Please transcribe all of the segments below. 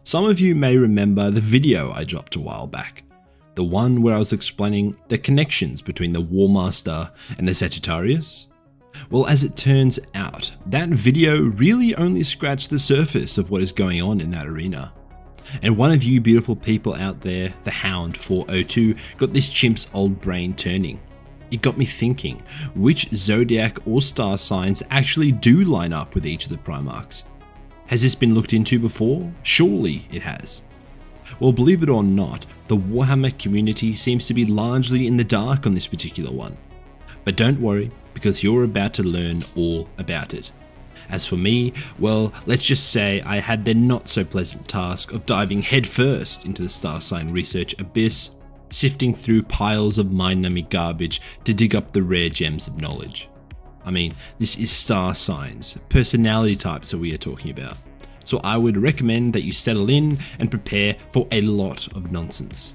Some of you may remember the video I dropped a while back, the one where I was explaining the connections between the War Master and the Sagittarius. Well, as it turns out, that video really only scratched the surface of what is going on in that arena. And one of you beautiful people out there, the Hound 402, got this chimp's old brain turning. It got me thinking, which zodiac or star signs actually do line up with each of the Primarchs? Has this been looked into before? Surely it has. Well, believe it or not, the Warhammer community seems to be largely in the dark on this particular one. But don't worry, because you're about to learn all about it. As for me, well, let's just say I had the not so pleasant task of diving headfirst into the star sign research abyss, sifting through piles of mind-numbing garbage to dig up the rare gems of knowledge. I mean, this is star signs, personality types that we are talking about. So I would recommend that you settle in and prepare for a lot of nonsense.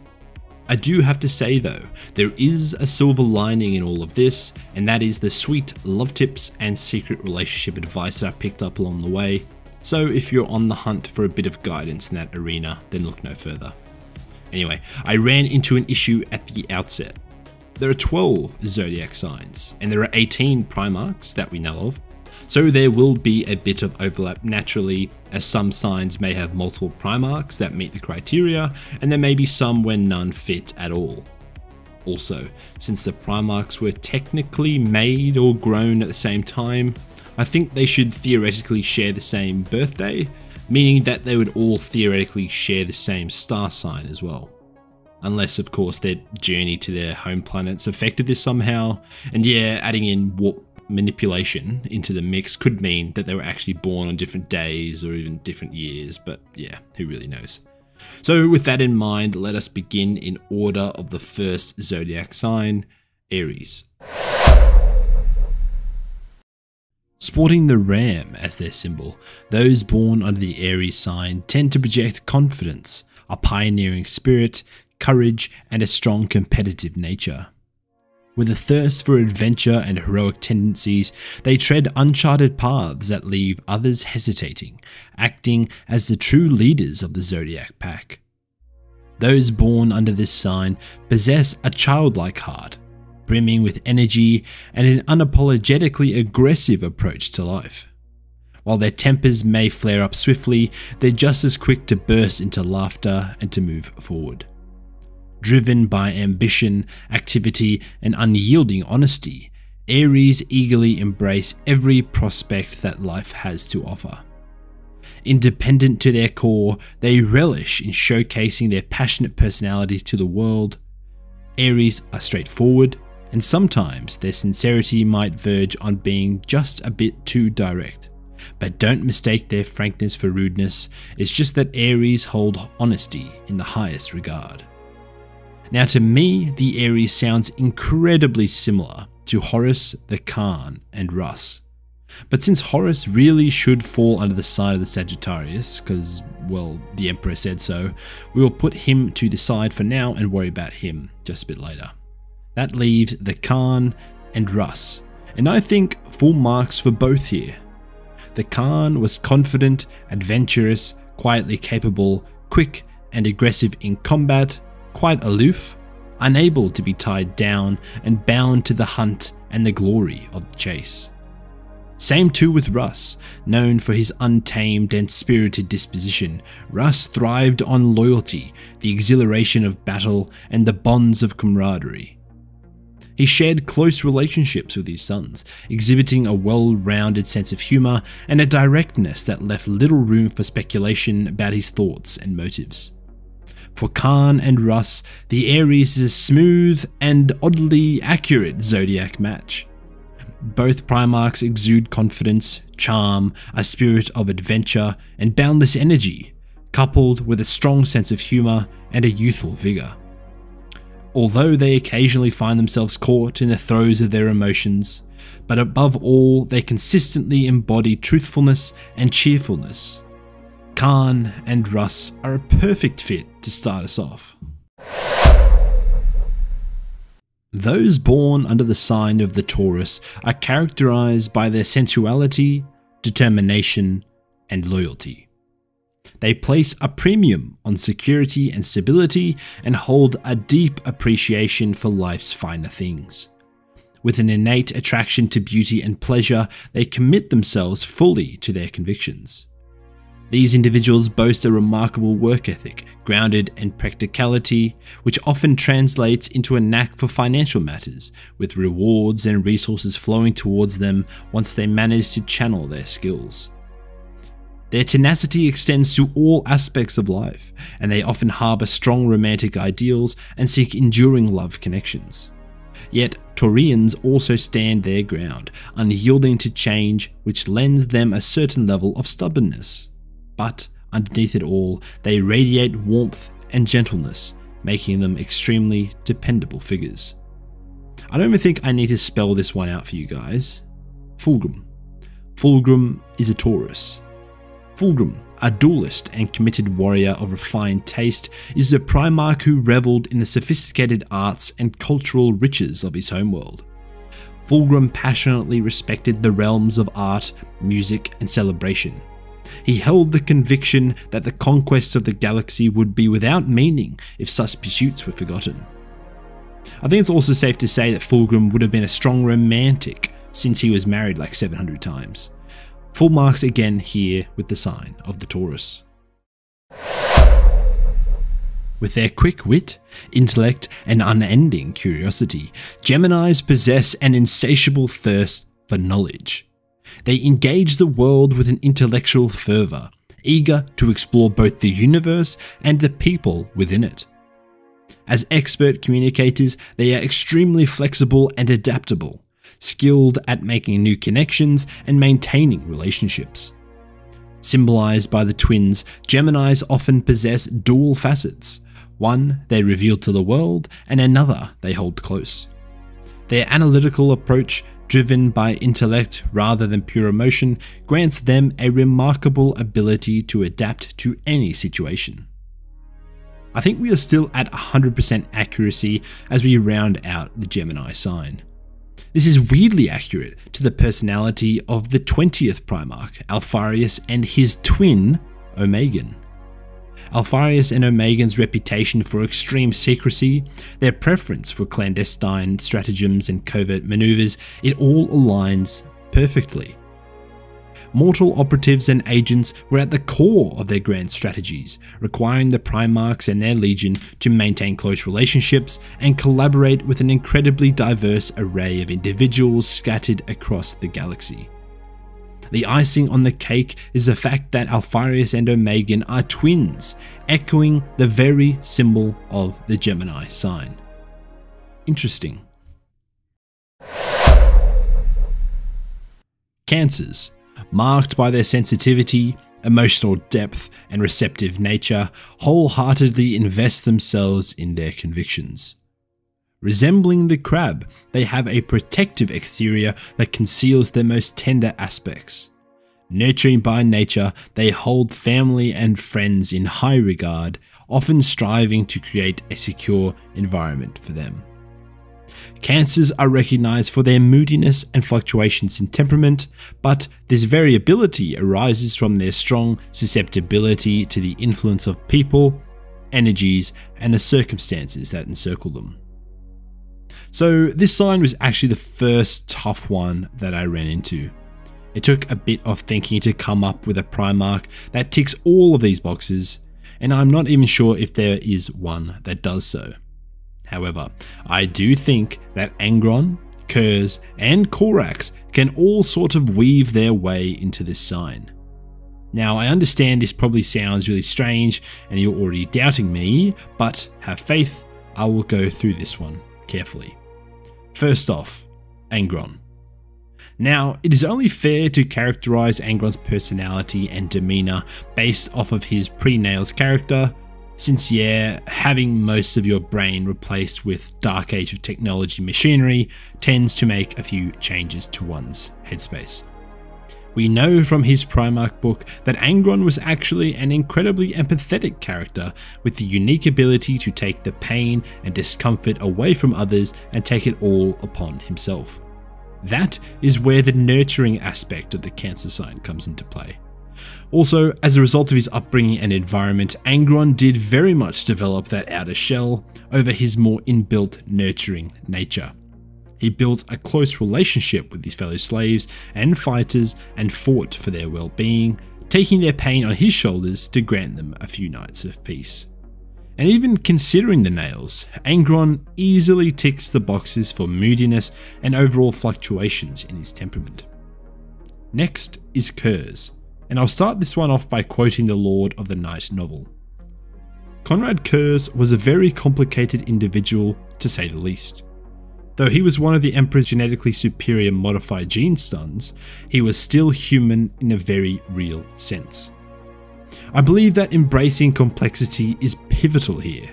I do have to say though, there is a silver lining in all of this, and that is the sweet love tips and secret relationship advice that I picked up along the way. So if you're on the hunt for a bit of guidance in that arena, then look no further. Anyway, I ran into an issue at the outset. There are 12 zodiac signs, and there are 18 Primarchs that we know of. So there will be a bit of overlap naturally, as some signs may have multiple Primarchs that meet the criteria, and there may be some where none fit at all. Also, since the Primarchs were technically made or grown at the same time, I think they should theoretically share the same birthday, meaning that they would all theoretically share the same star sign as well. Unless of course their journey to their home planets affected this somehow, and yeah, adding in warp manipulation into the mix could mean that they were actually born on different days or even different years, but yeah, who really knows. So with that in mind, let us begin in order of the first zodiac sign, Aries. Sporting the ram as their symbol, those born under the Aries sign tend to project confidence, a pioneering spirit, courage, and a strong competitive nature. With a thirst for adventure and heroic tendencies, they tread uncharted paths that leave others hesitating, acting as the true leaders of the zodiac pack. Those born under this sign possess a childlike heart, brimming with energy and an unapologetically aggressive approach to life. While their tempers may flare up swiftly, they're just as quick to burst into laughter and to move forward. Driven by ambition, activity, and unyielding honesty, Aries eagerly embrace every prospect that life has to offer. Independent to their core, they relish in showcasing their passionate personalities to the world. Aries are straightforward, and sometimes their sincerity might verge on being just a bit too direct. But don't mistake their frankness for rudeness, it's just that Aries hold honesty in the highest regard. Now to me, the Aries sounds incredibly similar to Horus, the Khan, and Rus. But since Horus really should fall under the side of the Sagittarius, because, well, the Emperor said so, we will put him to the side for now and worry about him just a bit later. That leaves the Khan and Rus, and I think full marks for both here. The Khan was confident, adventurous, quietly capable, quick and aggressive in combat, quite aloof, unable to be tied down, and bound to the hunt and the glory of the chase. Same too with Rus. Known for his untamed and spirited disposition, Rus thrived on loyalty, the exhilaration of battle, and the bonds of camaraderie. He shared close relationships with his sons, exhibiting a well-rounded sense of humour and a directness that left little room for speculation about his thoughts and motives. For Khan and Rus, the Aries is a smooth and oddly accurate zodiac match. Both Primarchs exude confidence, charm, a spirit of adventure, and boundless energy, coupled with a strong sense of humour and a youthful vigour. Although they occasionally find themselves caught in the throes of their emotions, but above all, they consistently embody truthfulness and cheerfulness. Khan and Rus are a perfect fit to start us off. Those born under the sign of the Taurus are characterized by their sensuality, determination, and loyalty. They place a premium on security and stability and hold a deep appreciation for life's finer things. With an innate attraction to beauty and pleasure, they commit themselves fully to their convictions. These individuals boast a remarkable work ethic, grounded in practicality, which often translates into a knack for financial matters, with rewards and resources flowing towards them once they manage to channel their skills. Their tenacity extends to all aspects of life, and they often harbour strong romantic ideals and seek enduring love connections. Yet, Taurians also stand their ground, unyielding to change, which lends them a certain level of stubbornness. But underneath it all, they radiate warmth and gentleness, making them extremely dependable figures. I don't even think I need to spell this one out for you guys. Fulgrim. Fulgrim is a Taurus. Fulgrim, a duelist and committed warrior of refined taste, is a Primarch who revelled in the sophisticated arts and cultural riches of his homeworld. Fulgrim passionately respected the realms of art, music, and celebration. He held the conviction that the conquest of the galaxy would be without meaning if such pursuits were forgotten. I think it's also safe to say that Fulgrim would have been a strong romantic, since he was married like 700 times. Full marks again here with the sign of the Taurus. With their quick wit, intellect, and unending curiosity, Geminis possess an insatiable thirst for knowledge. They engage the world with an intellectual fervour, eager to explore both the universe and the people within it. As expert communicators, they are extremely flexible and adaptable, skilled at making new connections and maintaining relationships. Symbolized by the twins, Geminis often possess dual facets. One they reveal to the world, and another they hold close. Their analytical approach, driven by intellect rather than pure emotion, grants them a remarkable ability to adapt to any situation. I think we are still at 100% accuracy as we round out the Gemini sign. This is weirdly accurate to the personality of the 20th Primarch, Alpharius, and his twin, Omegan. Alpharius and Omegan's reputation for extreme secrecy, their preference for clandestine stratagems and covert maneuvers, it all aligns perfectly. Mortal operatives and agents were at the core of their grand strategies, requiring the Primarchs and their legion to maintain close relationships and collaborate with an incredibly diverse array of individuals scattered across the galaxy. The icing on the cake is the fact that Alpharius and Omegan are twins, echoing the very symbol of the Gemini sign. Interesting. Cancers, marked by their sensitivity, emotional depth, and receptive nature, wholeheartedly invest themselves in their convictions. Resembling the crab, they have a protective exterior that conceals their most tender aspects. Nurturing by nature, they hold family and friends in high regard, often striving to create a secure environment for them. Cancers are recognized for their moodiness and fluctuations in temperament, but this variability arises from their strong susceptibility to the influence of people, energies, and the circumstances that encircle them. So this sign was actually the first tough one that I ran into. It took a bit of thinking to come up with a Primarch that ticks all of these boxes, and I'm not even sure if there is one that does so. However, I do think that Angron, Kurz, and Korax can all sort of weave their way into this sign. Now, I understand this probably sounds really strange and you're already doubting me, but have faith, I will go through this one carefully. First off, Angron. Now, it is only fair to characterize Angron's personality and demeanor based off of his pre-nails character, since yeah, having most of your brain replaced with Dark Age of technology machinery tends to make a few changes to one's headspace. We know from his Primarch book that Angron was actually an incredibly empathetic character with the unique ability to take the pain and discomfort away from others and take it all upon himself. That is where the nurturing aspect of the Cancer sign comes into play. Also, as a result of his upbringing and environment, Angron did very much develop that outer shell over his more inbuilt nurturing nature. He built a close relationship with his fellow slaves and fighters and fought for their well-being, taking their pain on his shoulders to grant them a few nights of peace. And even considering the nails, Angron easily ticks the boxes for moodiness and overall fluctuations in his temperament. Next is Kurz, and I'll start this one off by quoting the Lord of the Night novel. Konrad Kurz was a very complicated individual, to say the least. Though he was one of the Emperor's genetically superior modified gene sons, he was still human in a very real sense. I believe that embracing complexity is pivotal here.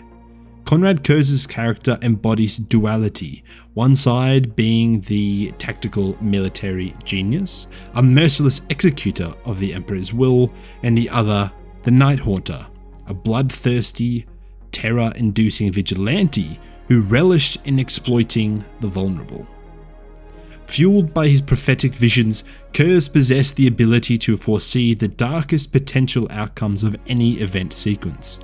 Konrad Kurz's character embodies duality, one side being the tactical military genius, a merciless executor of the Emperor's will, and the other, the Night Haunter, a bloodthirsty, terror-inducing vigilante who relished in exploiting the vulnerable. Fueled by his prophetic visions, Kurz possessed the ability to foresee the darkest potential outcomes of any event sequence.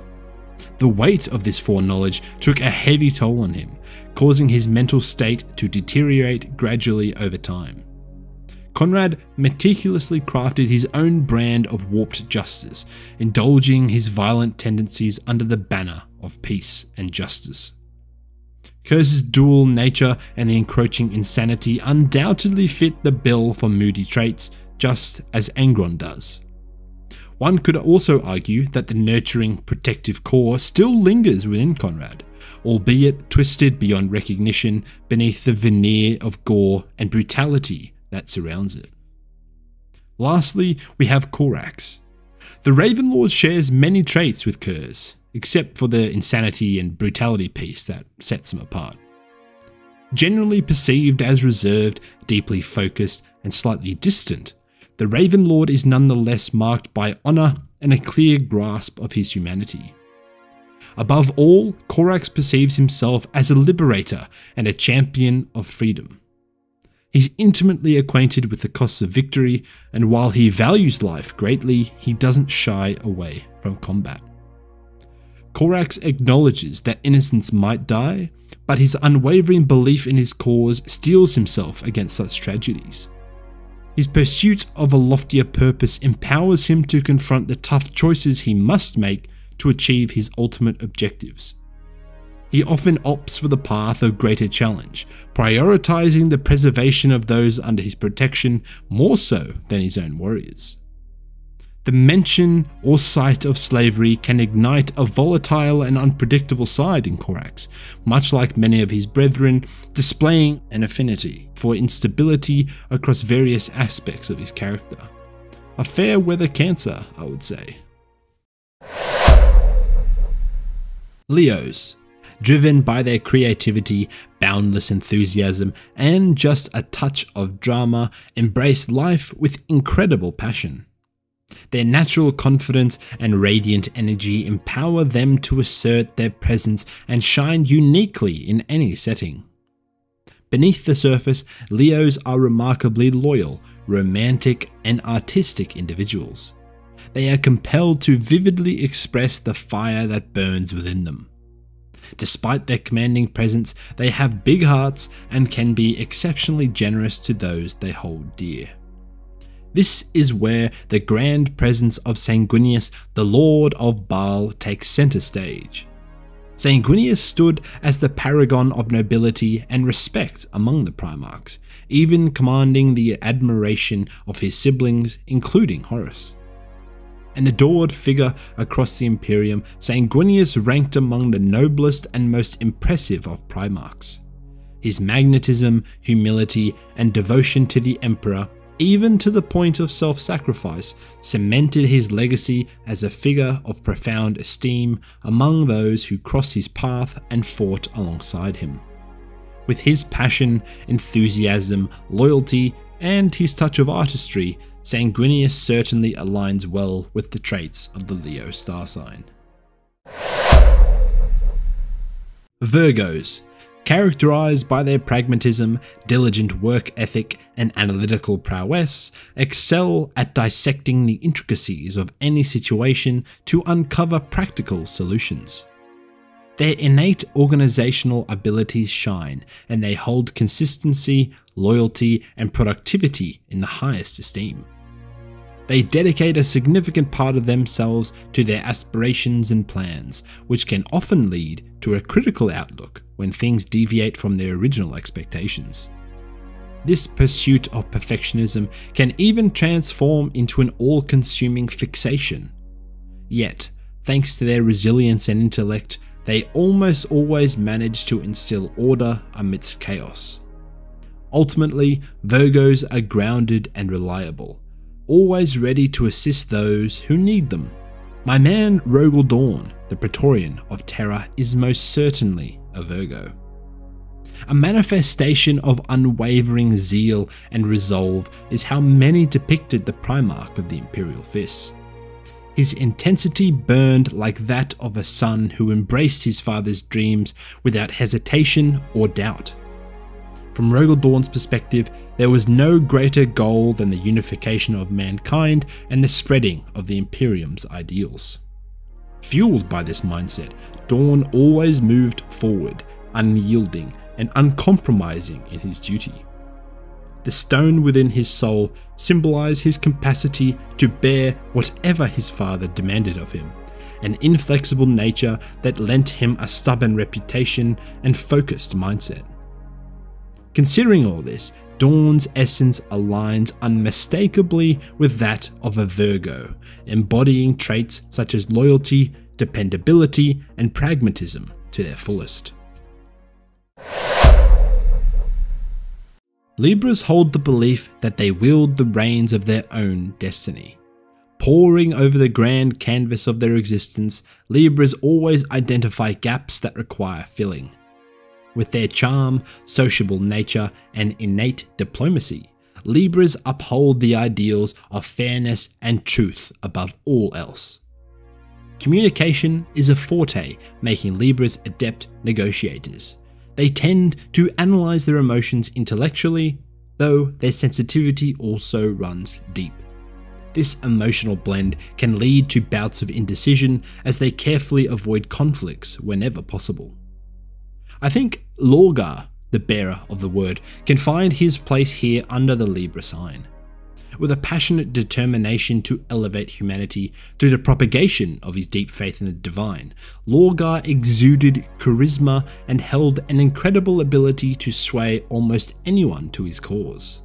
The weight of this foreknowledge took a heavy toll on him, causing his mental state to deteriorate gradually over time. Konrad meticulously crafted his own brand of warped justice, indulging his violent tendencies under the banner of peace and justice. Kurz's dual nature and the encroaching insanity undoubtedly fit the bill for moody traits, just as Angron does. One could also argue that the nurturing, protective core still lingers within Konrad, albeit twisted beyond recognition beneath the veneer of gore and brutality that surrounds it. Lastly, we have Korax. The Ravenlord shares many traits with Kurz, except for the insanity and brutality piece that sets him apart. Generally perceived as reserved, deeply focused, and slightly distant, the Ravenlord is nonetheless marked by honour and a clear grasp of his humanity. Above all, Korax perceives himself as a liberator and a champion of freedom. He's intimately acquainted with the costs of victory, and while he values life greatly, he doesn't shy away from combat. Korax acknowledges that innocents might die, but his unwavering belief in his cause steels himself against such tragedies. His pursuit of a loftier purpose empowers him to confront the tough choices he must make to achieve his ultimate objectives. He often opts for the path of greater challenge, prioritizing the preservation of those under his protection more so than his own warriors. The mention or sight of slavery can ignite a volatile and unpredictable side in Korax, much like many of his brethren, displaying an affinity for instability across various aspects of his character. A fair weather Cancer, I would say. Leos. Driven by their creativity, boundless enthusiasm, and just a touch of drama, embrace life with incredible passion. Their natural confidence and radiant energy empower them to assert their presence and shine uniquely in any setting. Beneath the surface, Leos are remarkably loyal, romantic, and artistic individuals. They are compelled to vividly express the fire that burns within them. Despite their commanding presence, they have big hearts and can be exceptionally generous to those they hold dear. This is where the grand presence of Sanguinius, the Lord of Baal, takes center stage. Sanguinius stood as the paragon of nobility and respect among the Primarchs, even commanding the admiration of his siblings, including Horus. An adored figure across the Imperium, Sanguinius ranked among the noblest and most impressive of Primarchs. His magnetism, humility, and devotion to the Emperor, even to the point of self-sacrifice, cemented his legacy as a figure of profound esteem among those who crossed his path and fought alongside him. With his passion, enthusiasm, loyalty, and his touch of artistry, Sanguinius certainly aligns well with the traits of the Leo star sign. Virgos. Characterized by their pragmatism, diligent work ethic, and analytical prowess, excel at dissecting the intricacies of any situation to uncover practical solutions. Their innate organizational abilities shine, and they hold consistency, loyalty, and productivity in the highest esteem. They dedicate a significant part of themselves to their aspirations and plans, which can often lead to a critical outlook when things deviate from their original expectations. This pursuit of perfectionism can even transform into an all-consuming fixation. Yet, thanks to their resilience and intellect, they almost always manage to instill order amidst chaos. Ultimately, Virgos are grounded and reliable, always ready to assist those who need them. My man Rogel Dawn, the Praetorian of Terror, is most certainly a Virgo. A manifestation of unwavering zeal and resolve is how many depicted the Primarch of the Imperial Fists. His intensity burned like that of a son who embraced his father's dreams without hesitation or doubt. From Rogel Dawn's perspective, there was no greater goal than the unification of mankind and the spreading of the Imperium's ideals. Fueled by this mindset, Dawn always moved forward, unyielding and uncompromising in his duty. The stone within his soul symbolized his capacity to bear whatever his father demanded of him, an inflexible nature that lent him a stubborn reputation and focused mindset. Considering all this, Dawn's essence aligns unmistakably with that of a Virgo, embodying traits such as loyalty, dependability, and pragmatism to their fullest. Libras hold the belief that they wield the reins of their own destiny. Poring over the grand canvas of their existence, Libras always identify gaps that require filling. With their charm, sociable nature, and innate diplomacy, Libras uphold the ideals of fairness and truth above all else. Communication is a forte, making Libras adept negotiators. They tend to analyze their emotions intellectually, though their sensitivity also runs deep. This emotional blend can lead to bouts of indecision as they carefully avoid conflicts whenever possible. I think Lorgar, the bearer of the word, can find his place here under the Libra sign. With a passionate determination to elevate humanity through the propagation of his deep faith in the divine, Lorgar exuded charisma and held an incredible ability to sway almost anyone to his cause.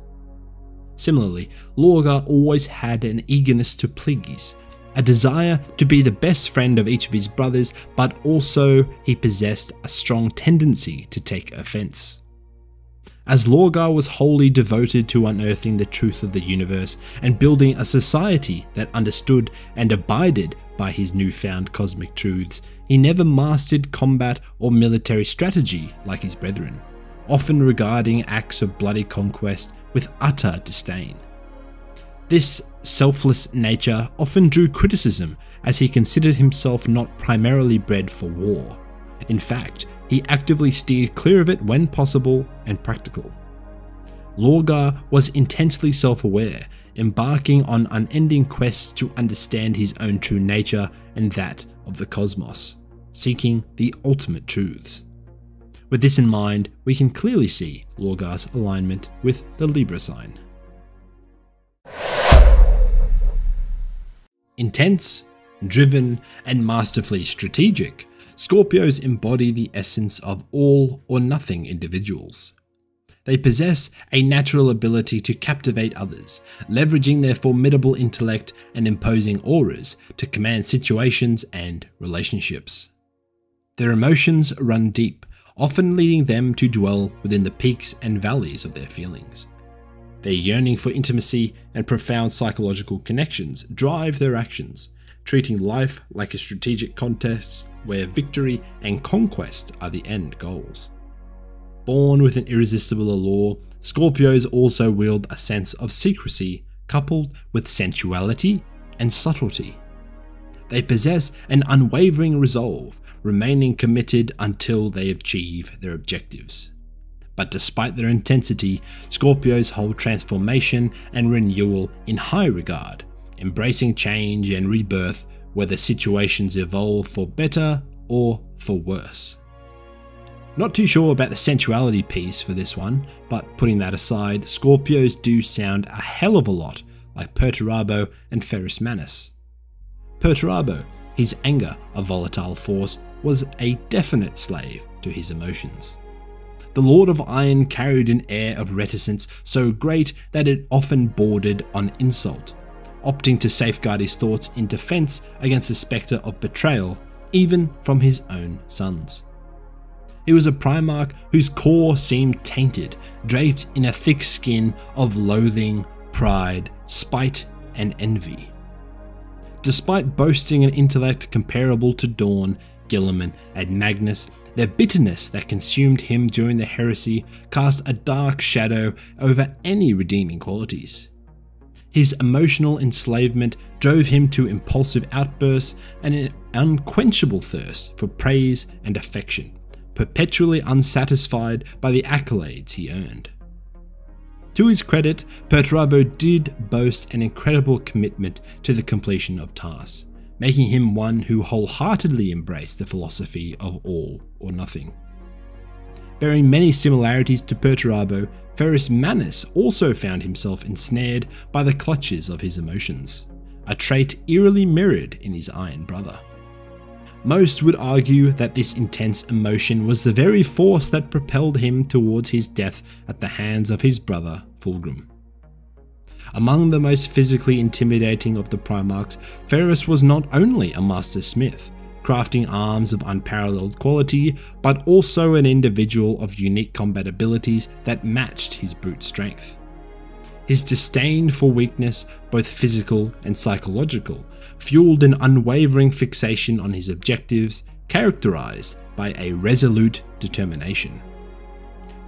Similarly, Lorgar always had an eagerness to please, a desire to be the best friend of each of his brothers, but also he possessed a strong tendency to take offense. As Lorgar was wholly devoted to unearthing the truth of the universe and building a society that understood and abided by his newfound cosmic truths, he never mastered combat or military strategy like his brethren, often regarding acts of bloody conquest with utter disdain. This selfless nature often drew criticism as he considered himself not primarily bred for war. In fact, he actively steered clear of it when possible and practical. Lorgar was intensely self-aware, embarking on unending quests to understand his own true nature and that of the cosmos, seeking the ultimate truths. With this in mind, we can clearly see Lorgar's alignment with the Libra sign. Intense, driven, and masterfully strategic, Scorpios embody the essence of all or nothing individuals. They possess a natural ability to captivate others, leveraging their formidable intellect and imposing auras to command situations and relationships. Their emotions run deep, often leading them to dwell within the peaks and valleys of their feelings. Their yearning for intimacy and profound psychological connections drive their actions, treating life like a strategic contest where victory and conquest are the end goals. Born with an irresistible allure, Scorpios also wield a sense of secrecy coupled with sensuality and subtlety. They possess an unwavering resolve, remaining committed until they achieve their objectives. But despite their intensity, Scorpios hold transformation and renewal in high regard, embracing change and rebirth whether situations evolve for better or for worse. Not too sure about the sensuality piece for this one, but putting that aside, Scorpios do sound a hell of a lot like Perturabo and Ferrus Manus. Perturabo, his anger a volatile force, was a definite slave to his emotions. The Lord of Iron carried an air of reticence so great that it often bordered on insult, opting to safeguard his thoughts in defense against the spectre of betrayal, even from his own sons. He was a Primarch whose core seemed tainted, draped in a thick skin of loathing, pride, spite, and envy. Despite boasting an intellect comparable to Dawn, Guilliman, and Magnus, the bitterness that consumed him during the heresy cast a dark shadow over any redeeming qualities. His emotional enslavement drove him to impulsive outbursts and an unquenchable thirst for praise and affection, perpetually unsatisfied by the accolades he earned. To his credit, Perturabo did boast an incredible commitment to the completion of tasks, making him one who wholeheartedly embraced the philosophy of all or nothing. Bearing many similarities to Perturabo, Ferrus Manus also found himself ensnared by the clutches of his emotions, a trait eerily mirrored in his Iron brother. Most would argue that this intense emotion was the very force that propelled him towards his death at the hands of his brother Fulgrim. Among the most physically intimidating of the Primarchs, Ferrus was not only a master smith, crafting arms of unparalleled quality, but also an individual of unique combat abilities that matched his brute strength. His disdain for weakness, both physical and psychological, fueled an unwavering fixation on his objectives, characterized by a resolute determination.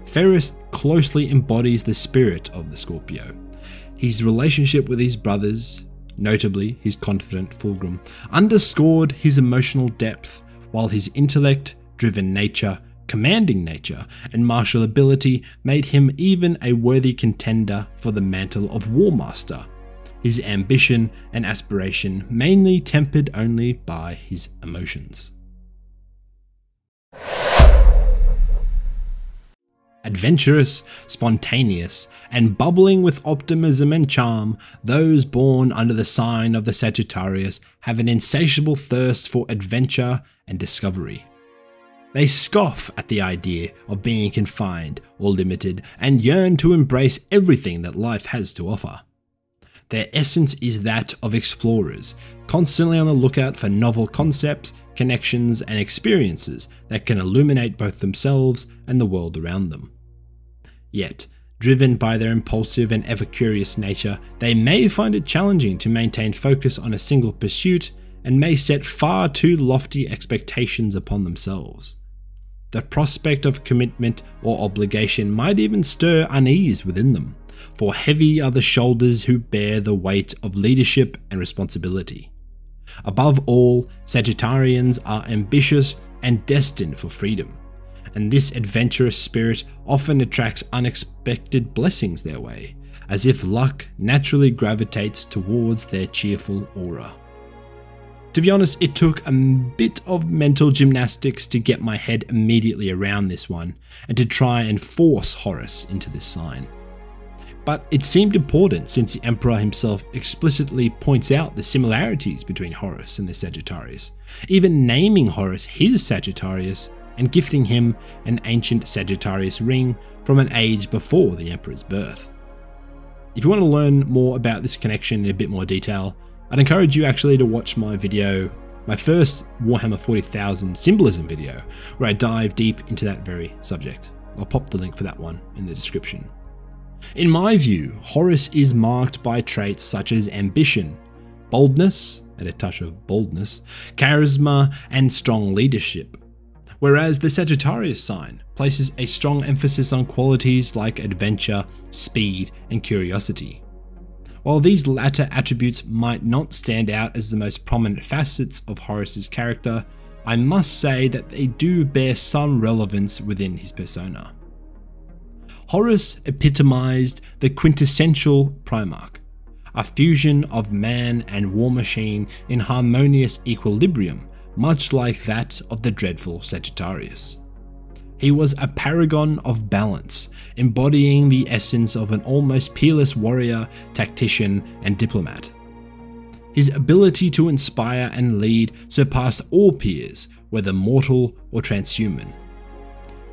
Ferrus closely embodies the spirit of the Scorpio. His relationship with his brothers, notably his confidant Fulgrim, underscored his emotional depth, while his intellect-driven nature, commanding nature, and martial ability made him even a worthy contender for the mantle of War Master, his ambition and aspiration mainly tempered only by his emotions. Adventurous, spontaneous, and bubbling with optimism and charm, those born under the sign of the Sagittarius have an insatiable thirst for adventure and discovery. They scoff at the idea of being confined or limited and yearn to embrace everything that life has to offer. Their essence is that of explorers, constantly on the lookout for novel concepts, connections, and experiences that can illuminate both themselves and the world around them. Yet, driven by their impulsive and ever-curious nature, they may find it challenging to maintain focus on a single pursuit and may set far too lofty expectations upon themselves. The prospect of commitment or obligation might even stir unease within them, for heavy are the shoulders who bear the weight of leadership and responsibility. Above all, Sagittarians are ambitious and destined for freedom, and this adventurous spirit often attracts unexpected blessings their way, as if luck naturally gravitates towards their cheerful aura. To be honest, it took a bit of mental gymnastics to get my head immediately around this one, and to try and force Horus into this sign. But it seemed important since the Emperor himself explicitly points out the similarities between Horus and the Sagittarius, even naming Horus his Sagittarius and gifting him an ancient Sagittarius ring from an age before the Emperor's birth. If you want to learn more about this connection in a bit more detail, I'd encourage you actually to watch my video, my first Warhammer 40,000 symbolism video, where I dive deep into that very subject. I'll pop the link for that one in the description. In my view, Horus is marked by traits such as ambition, boldness, and a touch of boldness, charisma, and strong leadership, whereas the Sagittarius sign places a strong emphasis on qualities like adventure, speed, and curiosity. While these latter attributes might not stand out as the most prominent facets of Horus's character, I must say that they do bear some relevance within his persona. Horus epitomized the quintessential Primarch, a fusion of man and war machine in harmonious equilibrium, much like that of the dreadful Sagittarius. He was a paragon of balance, embodying the essence of an almost peerless warrior, tactician, and diplomat. His ability to inspire and lead surpassed all peers, whether mortal or transhuman.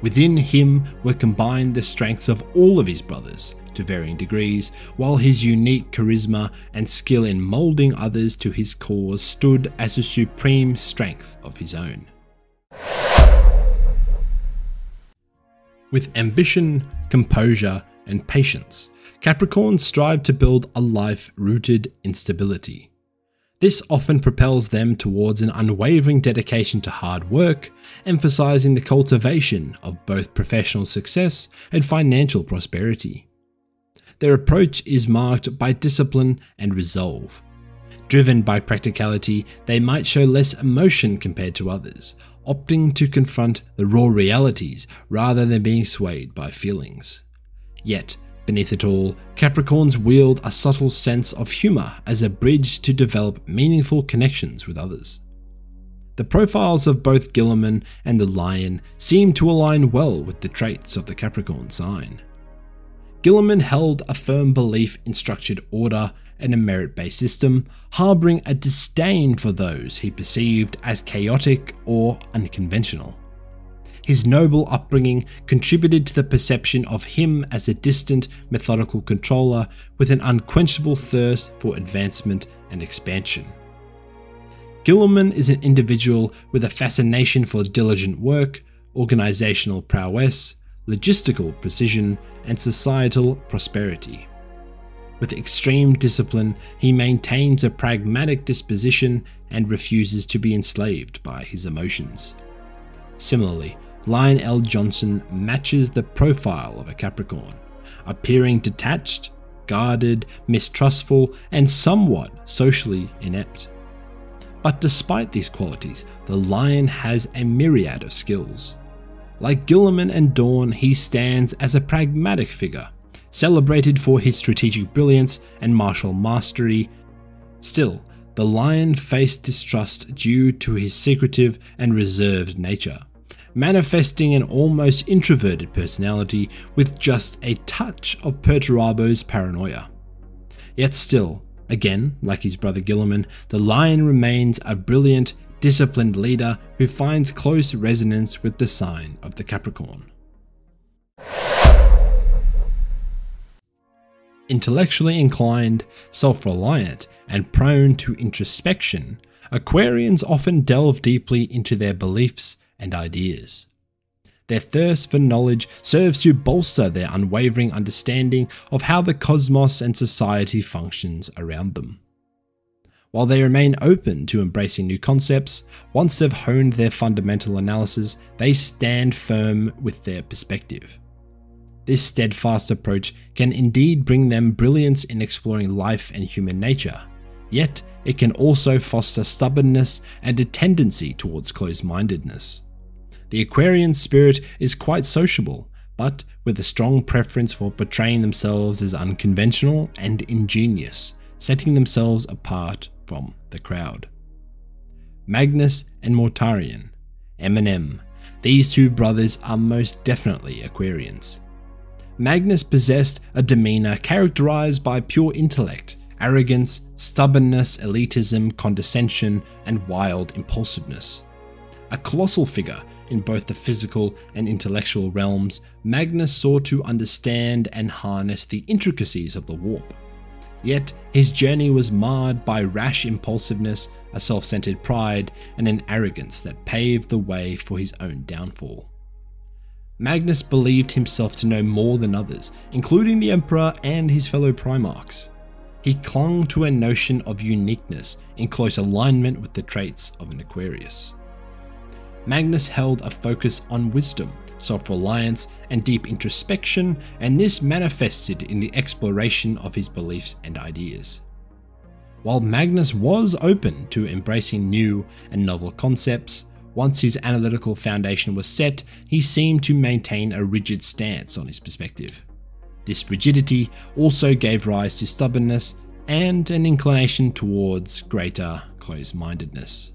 Within him were combined the strengths of all of his brothers, to varying degrees, while his unique charisma and skill in moulding others to his cause stood as a supreme strength of his own. With ambition, composure, and patience, Capricorns strive to build a life rooted in stability. This often propels them towards an unwavering dedication to hard work, emphasizing the cultivation of both professional success and financial prosperity. Their approach is marked by discipline and resolve. Driven by practicality, they might show less emotion compared to others, opting to confront the raw realities rather than being swayed by feelings. Yet, beneath it all, Capricorns wield a subtle sense of humor as a bridge to develop meaningful connections with others. The profiles of both Guilliman and the Lion seem to align well with the traits of the Capricorn sign. Guilliman held a firm belief in structured order and a merit-based system, harboring a disdain for those he perceived as chaotic or unconventional. His noble upbringing contributed to the perception of him as a distant, methodical controller with an unquenchable thirst for advancement and expansion. Guilliman is an individual with a fascination for diligent work, organizational prowess, logistical precision, and societal prosperity. With extreme discipline, he maintains a pragmatic disposition and refuses to be enslaved by his emotions. Similarly, Lion L. Johnson matches the profile of a Capricorn, appearing detached, guarded, mistrustful, and somewhat socially inept. But despite these qualities, the Lion has a myriad of skills. Like Guilliman and Dawn, he stands as a pragmatic figure, celebrated for his strategic brilliance and martial mastery. Still, the Lion faced distrust due to his secretive and reserved nature, manifesting an almost introverted personality with just a touch of Perturabo's paranoia. Yet still, again, like his brother Guilliman, the Lion remains a brilliant, disciplined leader who finds close resonance with the sign of the Capricorn. Intellectually inclined, self-reliant, and prone to introspection, Aquarians often delve deeply into their beliefs and ideas. Their thirst for knowledge serves to bolster their unwavering understanding of how the cosmos and society functions around them. While they remain open to embracing new concepts, once they've honed their fundamental analysis, they stand firm with their perspective. This steadfast approach can indeed bring them brilliance in exploring life and human nature, yet it can also foster stubbornness and a tendency towards closed-mindedness. The Aquarian spirit is quite sociable, but with a strong preference for portraying themselves as unconventional and ingenious, setting themselves apart from the crowd. Magnus and Mortarion, M&M, these two brothers are most definitely Aquarians. Magnus possessed a demeanor characterized by pure intellect, arrogance, stubbornness, elitism, condescension, and wild impulsiveness. A colossal figure in both the physical and intellectual realms, Magnus sought to understand and harness the intricacies of the warp. Yet his journey was marred by rash impulsiveness, a self-centered pride, and an arrogance that paved the way for his own downfall. Magnus believed himself to know more than others, including the Emperor and his fellow Primarchs. He clung to a notion of uniqueness in close alignment with the traits of an Aquarius. Magnus held a focus on wisdom, self-reliance, and deep introspection, and this manifested in the exploration of his beliefs and ideas. While Magnus was open to embracing new and novel concepts, once his analytical foundation was set, he seemed to maintain a rigid stance on his perspective. This rigidity also gave rise to stubbornness and an inclination towards greater closed-mindedness.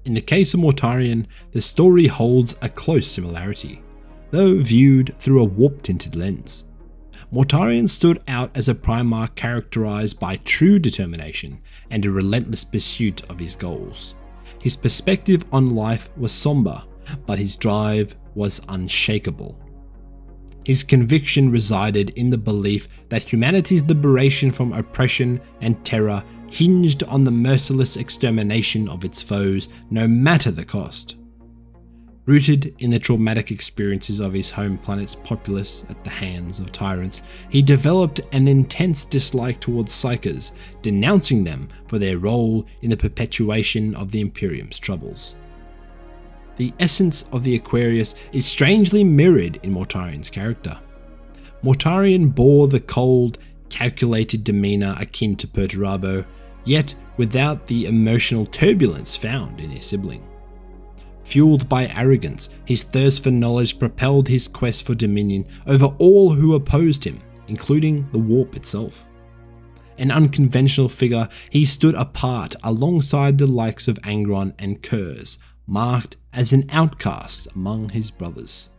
In the case of Mortarion, the story holds a close similarity, though viewed through a warp-tinted lens. Mortarion stood out as a Primarch characterized by true determination and a relentless pursuit of his goals. His perspective on life was somber, but his drive was unshakable. His conviction resided in the belief that humanity's liberation from oppression and terror hinged on the merciless extermination of its foes, no matter the cost. Rooted in the traumatic experiences of his home planet's populace at the hands of tyrants, he developed an intense dislike towards Psykers, denouncing them for their role in the perpetuation of the Imperium's troubles. The essence of the Aquarius is strangely mirrored in Mortarion's character. Mortarion bore the cold, calculated demeanor akin to Perturabo, yet without the emotional turbulence found in his sibling. Fueled by arrogance, his thirst for knowledge propelled his quest for dominion over all who opposed him, including the Warp itself. An unconventional figure, he stood apart alongside the likes of Angron and Kurz, marked as an outcast among his brothers.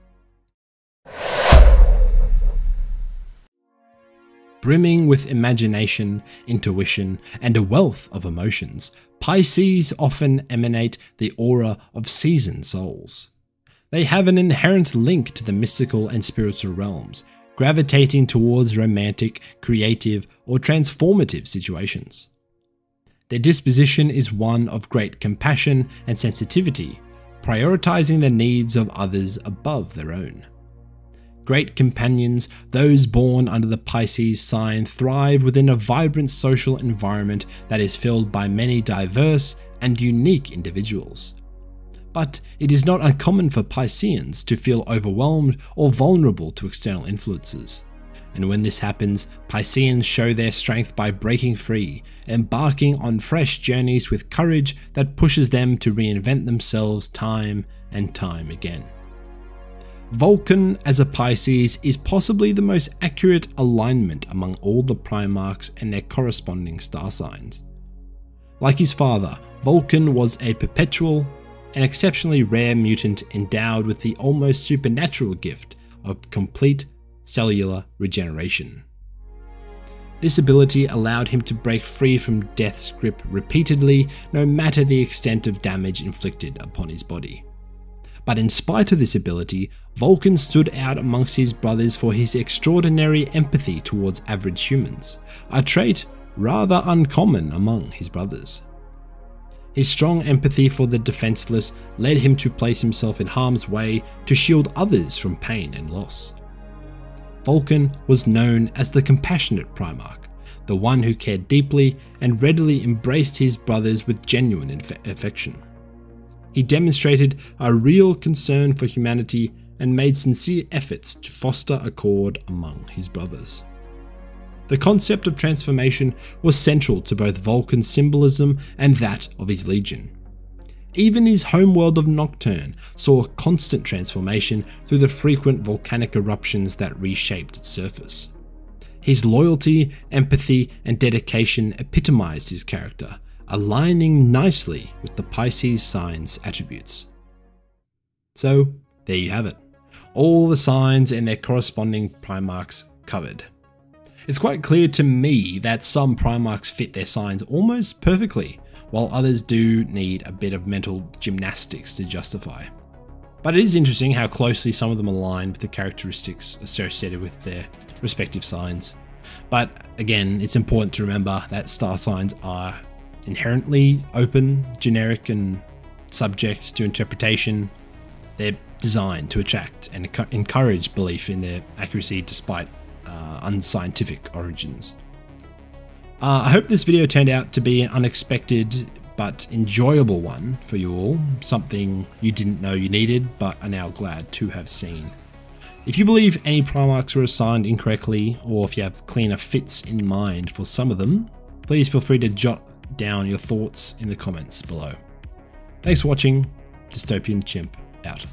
Brimming with imagination, intuition, and a wealth of emotions, Pisces often emanate the aura of seasoned souls. They have an inherent link to the mystical and spiritual realms, gravitating towards romantic, creative, or transformative situations. Their disposition is one of great compassion and sensitivity, prioritizing the needs of others above their own. Great companions, those born under the Pisces sign, thrive within a vibrant social environment that is filled by many diverse and unique individuals. But it is not uncommon for Pisceans to feel overwhelmed or vulnerable to external influences. And when this happens, Pisceans show their strength by breaking free, embarking on fresh journeys with courage that pushes them to reinvent themselves time and time again. Vulcan as a Pisces is possibly the most accurate alignment among all the Primarchs and their corresponding star signs. Like his father, Vulcan was a perpetual, an exceptionally rare mutant endowed with the almost supernatural gift of complete cellular regeneration. This ability allowed him to break free from death's grip repeatedly, no matter the extent of damage inflicted upon his body. But in spite of this ability, Vulcan stood out amongst his brothers for his extraordinary empathy towards average humans, a trait rather uncommon among his brothers. His strong empathy for the defenseless led him to place himself in harm's way to shield others from pain and loss. Vulcan was known as the compassionate Primarch, the one who cared deeply and readily embraced his brothers with genuine affection. He demonstrated a real concern for humanity and made sincere efforts to foster accord among his brothers. The concept of transformation was central to both Vulcan's symbolism and that of his legion. Even his homeworld of Nocturne saw constant transformation through the frequent volcanic eruptions that reshaped its surface. His loyalty, empathy, and dedication epitomized his character, aligning nicely with the Pisces sign's attributes. So, there you have it. All the signs and their corresponding Primarchs covered. It's quite clear to me that some Primarchs fit their signs almost perfectly, while others do need a bit of mental gymnastics to justify. But it is interesting how closely some of them align with the characteristics associated with their respective signs. But again, it's important to remember that star signs are inherently open, generic, and subject to interpretation. They're designed to attract and encourage belief in their accuracy despite unscientific origins. I hope this video turned out to be an unexpected but enjoyable one for you all, something you didn't know you needed but are now glad to have seen. If you believe any Primarchs were assigned incorrectly, or if you have cleaner fits in mind for some of them, please feel free to jot down your thoughts in the comments below. Thanks for watching. Dystopian Chimp out.